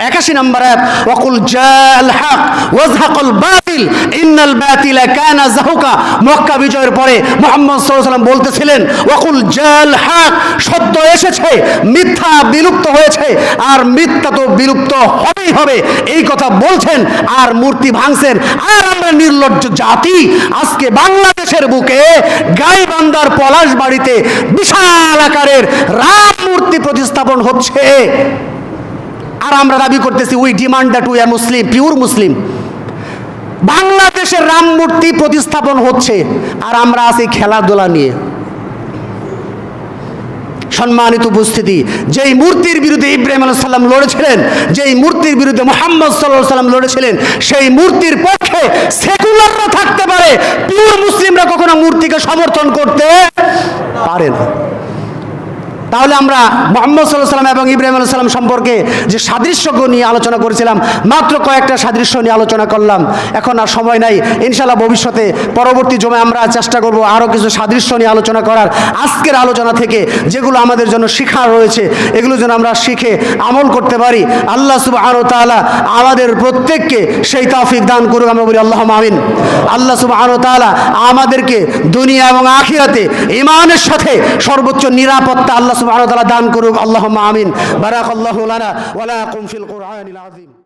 81 নম্বর আয়াত, ওয়াকুল জাআল হক ওয়াজহাকাল বাতিল ইন্নাল বাতিলা কানা যাহুকা, মক্কা বিজয়ের পরে মুহাম্মদ সাল্লাল্লাহু আলাইহি ওয়াসাল্লাম বলতেছিলেন ওয়াকুল জাআল হক, সত্য এসেছে, মিথ্যা বিলুপ্ত হয়েছে, আর মিথ্যা তো বিলুপ্ত হবেই হবে, এই কথা বলছেন আর মূর্তি ভাঙছেন। আর আমরা নির্লজ্জ জাতি, আজকে বাংলাদেশের বুকে গাইবান্ধার পলাশবাড়িতে বিশাল আকারের রাম মূর্তি প্রতিস্থাপন হচ্ছে, আর আমরা দাবি করতেছি we demand that we are Muslim, pure Muslim. বাংলাদেশের রাম মূর্তি প্রতিস্থাপন হচ্ছে আর আমরা আছি খেলাধুলা নিয়ে। সম্মানিত উপস্থিতি, যেই মূর্তির বিরুদ্ধে ইব্রাহিম আলাইহিস সালাম লড়েছিলেন, যেই মূর্তির বিরুদ্ধে মুহাম্মদ সাল্লাল্লাহু আলাইহি ওয়াসাল্লাম লড়েছিলেন, সেই মূর্তির পক্ষে সেকুলাররা থাকতে পারে, পিওর মুসলিমরা কখনো মূর্তিকে সমর্থন করতে পারে না। তাহলে আমরা মুহাম্মদ সাল্লাল্লাহু আলাইহি ওয়াসাল্লাম এবং ইব্রাহিম আলাইহিস সালাম সম্পর্কে যে সাদৃশ্য নিয়ে আলোচনা করেছিলাম, মাত্র কয়েকটা সাদৃশ্য নিয়ে আলোচনা করলাম। এখন আর সময় নাই, ইনশাআল্লাহ ভবিষ্যতে পরবর্তী জমায় আমরা চেষ্টা করব আরও কিছু সাদৃশ্য নিয়ে আলোচনা করার। আজকের আলোচনা থেকে যেগুলো আমাদের জন্য শিক্ষা রয়েছে, এগুলো যেন আমরা শিখে আমল করতে পারি। আল্লাহ সুবহানাহু ওয়া তাআলা আমাদের প্রত্যেককে সেই তৌফিক দান করুক, আমরা বলি আল্লাহুম্মা আমিন। আল্লাহ সুবহানাহু ওয়া তাআলা আমাদেরকে দুনিয়া এবং আখিরাতে ঈমানের সাথে সর্বোচ্চ নিরাপত্তা আল্লাহ সুবহানাহু ওয়া তাআলা দান করুক, আল্লাহুম্মা আমিন। বারাকাল্লাহু লানা ওয়া লাকুম ফিল কুরআনিল আযীম।